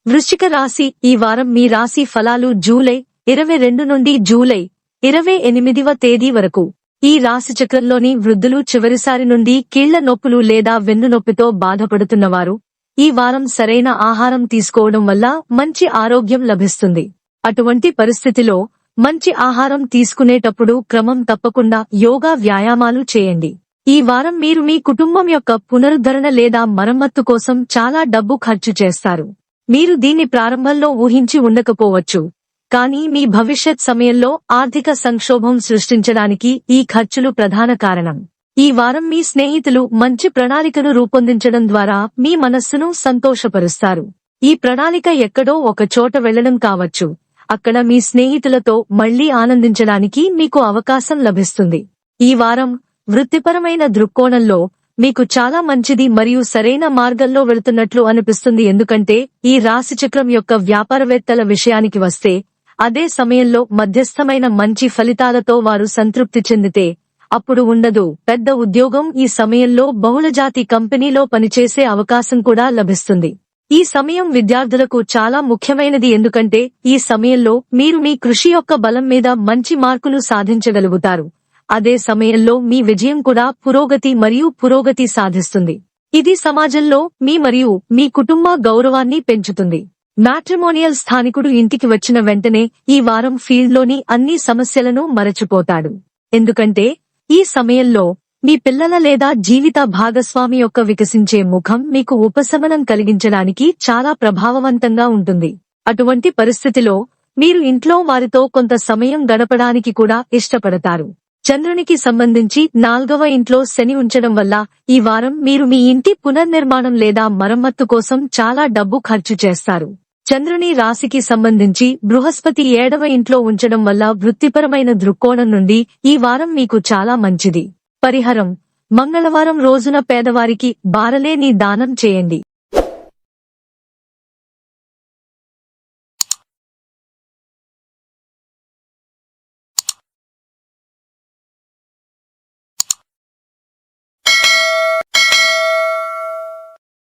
వృశ్చిక రాశి. ఈ వారం మీ రాశి ఫలాలు జూలై 22 నుండి జూలై 28వ తేదీ వరకు. ఈ రాశిచక్రంలోని వృద్ధులు చివరిసారి నుండి కీళ్ల నొప్పులు లేదా వెన్నునొప్పితో బాధపడుతున్నవారు ఈ వారం సరైన ఆహారం తీసుకోవడం వల్ల మంచి ఆరోగ్యం లభిస్తుంది. అటువంటి పరిస్థితిలో మంచి ఆహారం తీసుకునేటప్పుడు క్రమం తప్పకుండా యోగా వ్యాయామాలు చేయండి. ఈ వారం మీరు మీ కుటుంబం యొక్క పునరుద్ధరణ లేదా మరమ్మత్తు కోసం చాలా డబ్బు ఖర్చు చేస్తారు. మీరు దీన్ని ప్రారంభంలో ఊహించి ఉండకపోవచ్చు, కానీ మీ భవిష్యత్ సమయంలో ఆర్థిక సంక్షోభం సృష్టించడానికి ఈ ఖర్చులు ప్రధాన కారణం. ఈ వారం మీ స్నేహితులు మంచి ప్రణాళికను రూపొందించడం ద్వారా మీ మనస్సును సంతోషపరుస్తారు. ఈ ప్రణాళిక ఎక్కడో ఒక చోట వెళ్లడం కావచ్చు. అక్కడ మీ స్నేహితులతో మళ్లీ ఆనందించడానికి మీకు అవకాశం లభిస్తుంది. ఈ వారం వృత్తిపరమైన దృక్కోణంలో మీకు చాలా మంచిది మరియు సరైన మార్గంలో వెళుతున్నట్లు అనిపిస్తుంది. ఎందుకంటే ఈ రాశిచక్రం యొక్క వ్యాపారవేత్తల విషయానికి వస్తే, అదే సమయంలో మధ్యస్థమైన మంచి ఫలితాలతో వారు సంతృప్తి చెందితే అప్పుడు ఉండదు. పెద్ద ఉద్యోగం. ఈ సమయంలో బహుళజాతి కంపెనీలో పనిచేసే అవకాశం కూడా లభిస్తుంది. ఈ సమయం విద్యార్థులకు చాలా ముఖ్యమైనది, ఎందుకంటే ఈ సమయంలో మీరు మీ కృషి యొక్క బలం మీద మంచి మార్కులు సాధించగలుగుతారు. అదే సమయంలో మీ విజయం కూడా పురోగతి సాధిస్తుంది. ఇది సమాజంలో మీ మరియు మీ కుటుంబ గౌరవాన్ని పెంచుతుంది. మ్యాట్రిమోనియల్ స్థానికుడు ఇంటికి వచ్చిన వెంటనే ఈ వారం ఫీల్డ్లోని అన్ని సమస్యలను మరచిపోతాడు. ఎందుకంటే ఈ సమయంలో మీ పిల్లల లేదా జీవిత భాగస్వామి యొక్క వికసించే ముఖం మీకు ఉపశమనం కలిగించడానికి చాలా ప్రభావవంతంగా ఉంటుంది. అటువంటి పరిస్థితిలో మీరు ఇంట్లో వారితో కొంత సమయం గడపడానికి కూడా ఇష్టపడతారు. చంద్రునికి సంబంధించి 4వ ఇంట్లో శని ఉంచడం వల్ల ఈ వారం మీరు మీ ఇంటి పునర్నిర్మాణం లేదా మరమ్మత్తు కోసం చాలా డబ్బు ఖర్చు చేస్తారు. చంద్రుని రాశికి సంబంధించి బృహస్పతి 7వ ఇంట్లో ఉంచడం వల్ల వృత్తిపరమైన దృక్కోణం నుండి ఈ వారం మీకు చాలా మంచిది. పరిహారం: మంగళవారం రోజున పేదవారికి బారలేని దానం చేయండి.